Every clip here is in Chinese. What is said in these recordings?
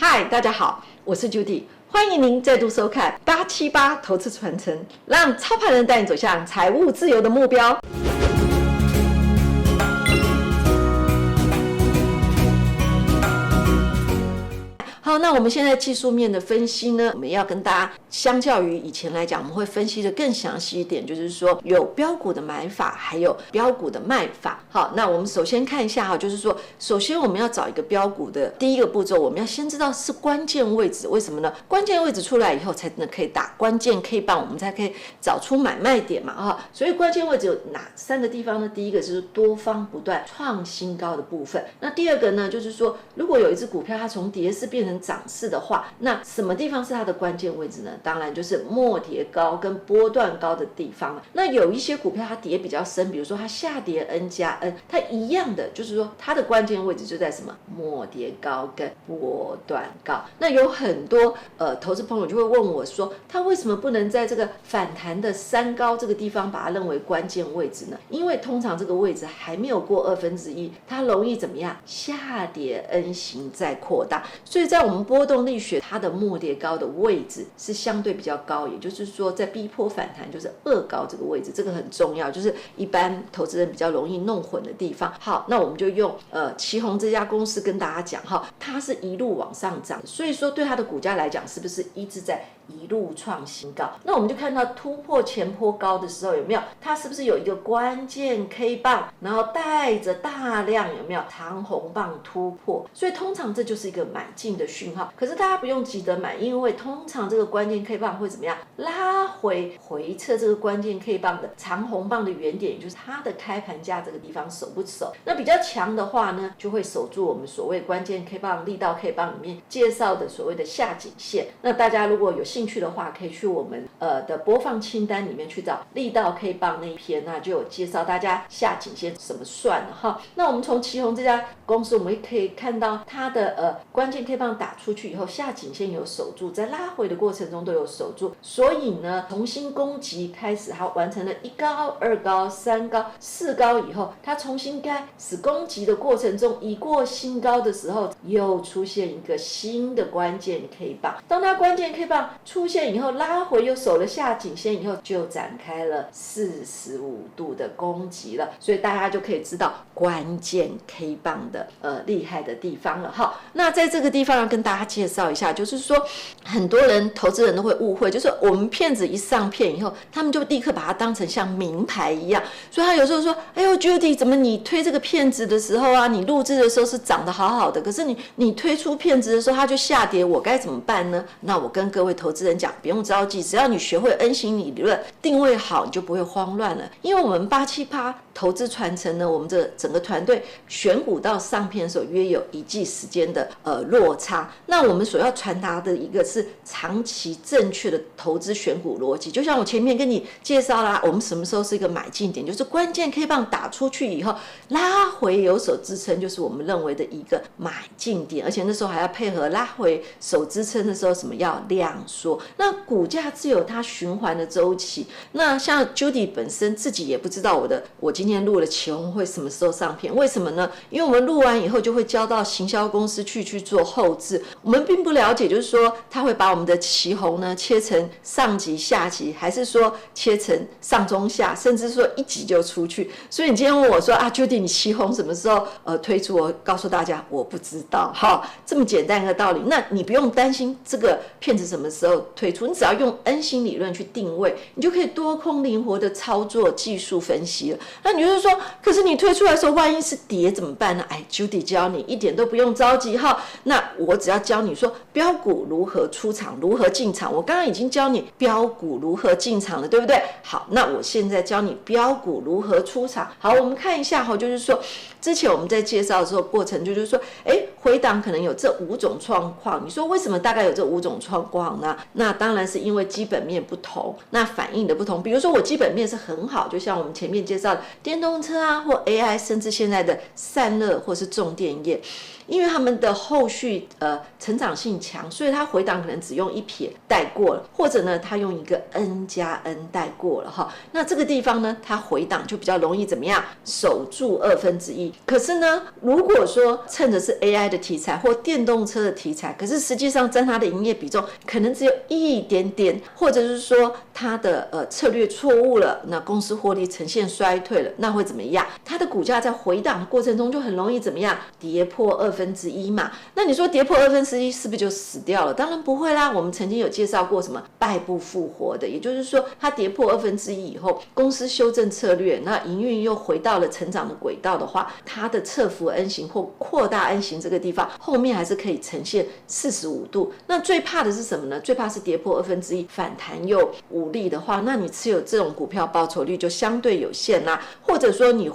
嗨，大家好，我是 Judy， 欢迎您再度收看878投资传承，让操盘人带你走向财务自由的目标。好，那我们现在技术面的分析呢，我们要跟大家相较于以前来讲，我们会分析的更详细一点，就是说有标股的买法，还有标股的卖法。好，那我们首先看一下哈，就是说，首先我们要找一个标股的第一个步骤，我们要先知道是关键位置，为什么呢？关键位置出来以后，才能可以打关键 K 棒，我们才可以找出买卖点嘛哈。所以关键位置有哪三个地方呢？第一个就是多方不断创新高的部分，那第二个呢，就是说，如果有一只股票它从跌势变成涨势的话，那什么地方是它的关键位置呢？当然就是末跌高跟波段高的地方了。那有一些股票它跌比较深，比如说它下跌 N 加 N， 它一样的就是说它的关键位置就在什么末跌高跟波段高。那有很多投资朋友就会问我说，它为什么不能在这个反弹的三高这个地方把它认为关键位置呢？因为通常这个位置还没有过1/2，它容易怎么样？下跌 N 型再扩大，所以在我们波动力学，它的末跌高的位置是相对比较高，也就是说在 B 波反弹就是2高这个位置，这个很重要，就是一般投资人比较容易弄混的地方。好，那我们就用奇鋐这家公司跟大家讲哈，它是一路往上涨，所以说对它的股价来讲，是不是一直在一路创新高？那我们就看到突破前波高的时候，有没有？它是不是有一个关键 K 棒，然后带着大量有没有长红棒突破？所以通常这就是一个买进的讯号。可是大家不用急着买，因为通常这个关键 K 棒会怎么样？拉回测这个关键 K 棒的长红棒的原点，也就是它的开盘价这个地方守不守？那比较强的话呢，就会守住我们所谓关键 K 棒、力道 K 棒里面介绍的所谓的下颈线。那大家如果有兴趣的话，可以去我们的播放清单里面去找力道 K 棒那一篇，那就有介绍大家下颈线怎么算了哈。那我们从奇鋐这家公司，我们可以看到它的关键 K 棒打出去以后，下颈线有守住，在拉回的过程中都有守住，所以呢，重新攻击开始，它完成了1高、2高、3高、4高以后，它重新开始攻击的过程中，已过新高的时候，又出现一个新的关键 K 棒。当它关键 K 棒出现以后，拉回又守了下颈线以后，就展开了45度的攻击了。所以大家就可以知道关键 K 棒的厉害的地方了哈。那在这个地方要跟大家介绍一下，就是说很多人投资人都会误会，就是我们骗子一上片以后，他们就立刻把它当成像名牌一样，所以他有时候说，哎呦 Judy， 怎么你推这个骗子的时候啊，你录制的时候是涨得好好的，可是你推出骗子的时候它就下跌，我该怎么办呢？那我跟各位投资人讲，不用着急，只要你学会 N 型理论，定位好，你就不会慌乱了。因为我们878投资传承呢，我们这整个团队选股到上片的时候约有1季时间的落差，那我们所要传达的一个是长期正确的投资选股逻辑。就像我前面跟你介绍啦，我们什么时候是一个买进点，就是关键 K 棒打出去以后拉回有手支撑，就是我们认为的一个买进点，而且那时候还要配合拉回手支撑的时候什么要量缩。那股价自有它循环的周期，那像 Judy 本身自己也不知道我今天录了奇鋐会什么时候上片，为什么呢？因为我们录完以后就会交到行销公司去做后制，我们并不了解，就是说他会把我们的奇鋐呢切成上集下集，还是说切成上中下，甚至说一集就出去。所以你今天问我说啊 Judy 你奇鋐什么时候推出，我告诉大家我不知道哈，这么简单的道理。那你不用担心这个骗子什么时候推出，你只要用 N 型理论去定位，你就可以多空灵活的操作技术分析了。那你就是说，可是你推出来的时候万一是跌怎么办呢？哎 Judy 教你一点都不用着急哈，那我只要教你说标股如何出场，如何进场。我刚刚已经教你标股如何进场了，对不对？好，那我现在教你标股如何出场。好，我们看一下哈，就是说之前我们在介绍的时候过程就是说，回档可能有这5种状况。你说为什么大概有这5种状况呢？那当然是因为基本面不同，那反应的不同。比如说我基本面是很好，就像我们前面介绍的电动车啊，或 AI， 甚至现在的散热或是重电业。因为他们的后续成长性强，所以它回档可能只用一撇带过了，或者呢它用一个 N 加 N 带过了哈。那这个地方呢，它回档就比较容易怎么样守住1/2。可是呢，如果说趁着是 AI 的题材或电动车的题材，可是实际上占它的营业比重可能只有一点点，或者是说它的策略错误了，那公司获利呈现衰退了，那会怎么样？它的股价在回档的过程中就很容易怎么样跌破1/2嘛？那你说跌破1/2是不是就死掉了？当然不会啦。我们曾经有介绍过什么败不复活的，也就是说它跌破1/2以后，公司修正策略，那营运又回到了成长的轨道的话，它的侧幅 N 型或扩大 N 型这个地方后面还是可以呈现45度。那最怕的是什么呢？最怕是跌破1/2反弹又无力的话，那你持有这种股票报酬率就相对有限啦。或者说你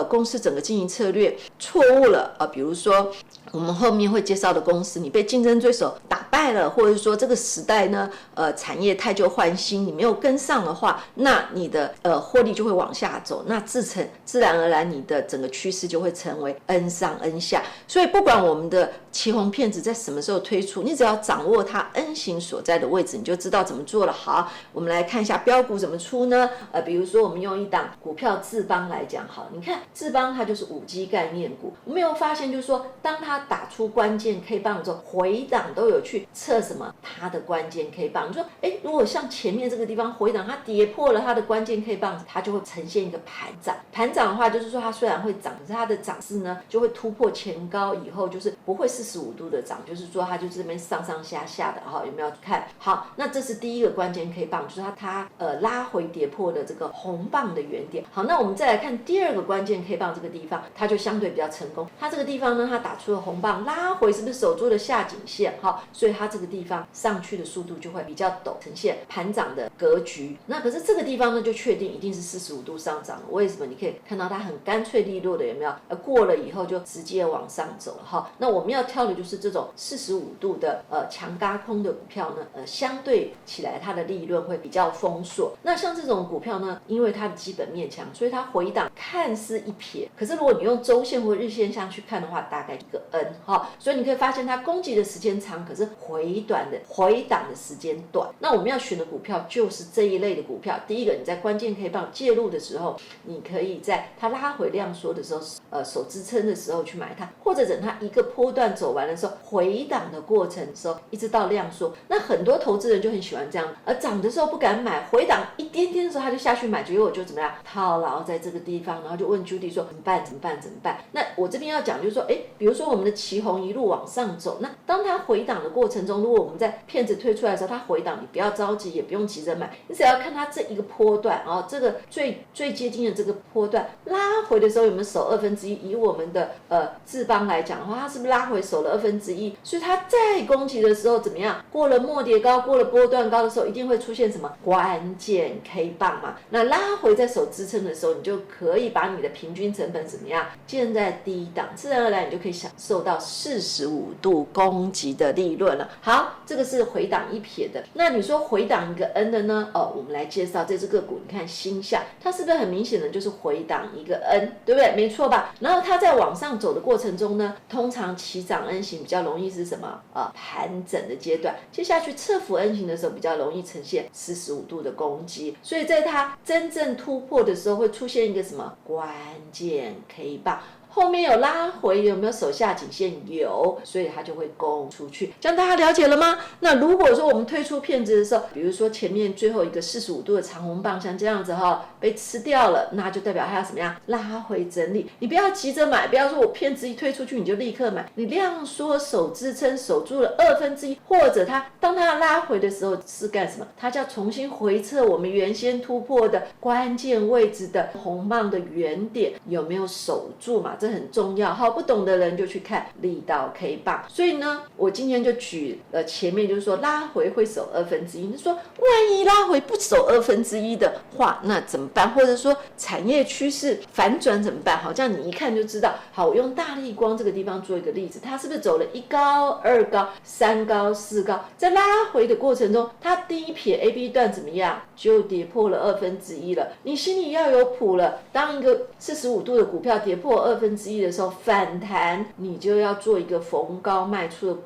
公司整个经营策略错误了比如说我们后面会介绍的公司，你被竞争对手打败了，或者说这个时代呢产业太旧换新，你没有跟上的话，那你的获利就会往下走，那自然而然你的整个趋势就会成为 N 上 N 下。所以不管我们的旗红片子在什么时候推出，你只要掌握它 N 型所在的位置，你就知道怎么做了。好，我们来看一下标股怎么出呢？比如说我们用一档股票智邦来讲，好，你看智邦它就是 5G 概念股，我们有发现就是说，当它打出关键 K 棒之后，回档都有去测什么它的关键 K 棒。你说，如果像前面这个地方回档，它跌破了它的关键 K 棒，它就会呈现一个盘涨。盘涨的话，就是说它虽然会涨，可是它的涨势呢就会突破前高以后，就是不会45度的涨，就是说它就是这边上上下下的哈，有没有看？好，那这是第一个关键 K 棒，就是它拉回跌破的这个红棒的原点。好，那我们再来看第二个关键 K 棒这个地方，它就相对比较成功。它这个地方呢，它打出了红棒，拉回是不是守住了下颈线？好，所以它这个地方上去的速度就会比较陡，呈现盘涨的格局。那可是这个地方呢，就确定一定是45度上涨了。为什么？你可以看到它很干脆利落的，有没有？过了以后就直接往上走了哈。那我们要挑的就是这种45度的强轧空的股票呢，相对起来它的利润会比较丰硕。那像这种股票呢，因为它的基本面强，所以它回档看似一撇，可是如果你用周线或日线上去看的话，大概一个 N 哈，所以你可以发现它攻击的时间长，可是回档的时间短。那我们要选的股票就是这一类的股票。第一个，你在关键 K 棒介入的时候，你可以在它拉回量缩的时候，守支撑的时候去买它，或者等它一个波段走完的时候，回档的过程的时候，一直到量缩。那很多投资人就很喜欢这样，而涨的时候不敢买，回档一点点的时候他就下去买，结果我就怎么样套牢在这个地方，然后就问 Judy 说怎么办？那我这边要讲就是说，比如说我们的旗红一路往上走，那当它回档的过程中，如果我们在骗子推出来的时候，它回档，你不要着急，也不用急着买，你只要看它这一个波段这个最接近的这个波段拉回的时候有没有守1/2？以我们的智邦来讲的话，它是不是拉回守了1/2？所以它在攻击的时候怎么样？过了末跌高，过了波段高的时候，一定会出现什么关键 K 棒嘛？那拉回在守支撑的时候，你就可以把你的平均成本怎么样建在低档，自然而然你就可以享受到45度攻击的利润了。好，这个是回档一撇的。那你说回档一个 N 的呢？我们来介绍这只个股，你看星象，它是不是很明显的就是回档一个 N， 对不对？没错吧？然后它在往上走的过程中呢，通常起涨 N 型比较容易是什么？盘整的阶段，接下去侧幅 N 型的时候比较容易呈现45度的攻击，所以在它真正突破的时候会出现一个什么关键 K 棒。后面有拉回，有没有守下颈线？有，所以它就会攻出去。这样大家了解了吗？那如果说我们推出骗子的时候，比如说前面最后一个45度的长红棒像这样子被吃掉了，那就代表它要怎么样拉回整理。你不要急着买，不要说我骗子一推出去你就立刻买，你量缩守支撑守住了1/2，或者当它拉回的时候是干什么？它叫重新回测我们原先突破的关键位置的红棒的原点有没有守住嘛？这很重要。好，不懂的人就去看力道 K 棒。所以呢，我今天就举了前面就是说拉回会守1/2，你说万一拉回不守1/2的话，那怎么办？或者说产业趋势反转怎么办？好，这样你一看就知道。好，我用大立光这个地方做一个例子，它是不是走了1高、2高、3高、4高，在拉回的过程中，它第一撇 AB 段怎么样？就跌破了1/2了。你心里要有谱了。当一个45度的股票跌破1/2的时候反弹，你就要做一个逢高卖出的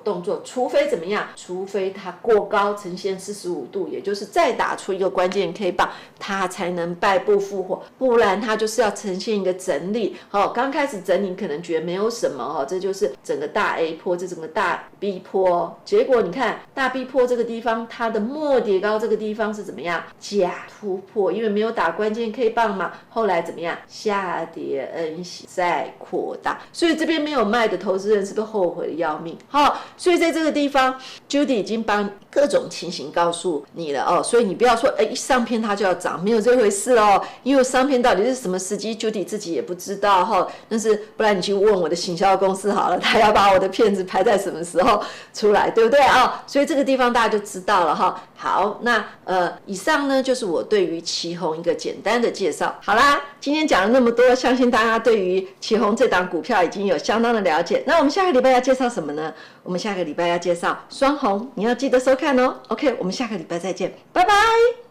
动作，除非怎么样？除非它过高呈现45度，也就是再打出一个关键 K 棒，它才能败部复活，不然它就是要呈现一个整理。刚开始整理可能觉得没有什么，这就是整个大 A 波，这整个大 B 波。结果你看大 B 波这个地方，它的末跌高这个地方是怎么样？假突破，因为没有打关键 K 棒嘛，后来怎么样？下跌 N 型再扩大，所以这边没有卖的投资人是不是后悔的要命？所以在这个地方 Judy 已经帮各种情形告诉你了所以你不要说一上片它就要涨，没有这回事因为上片到底是什么时机 Judy 自己也不知道但是不然你去问我的行销公司好了，他要把我的片子拍在什么时候出来，对不对所以这个地方大家就知道了好，那以上呢就是我对于奇鋐一个简单的介绍。好啦，今天讲了那么多，相信大家对于奇鋐这档股票已经有相当的了解。那我们下个礼拜要介绍什么呢？我们下个礼拜要介绍双红，你要记得收看OK，我们下个礼拜再见，拜拜。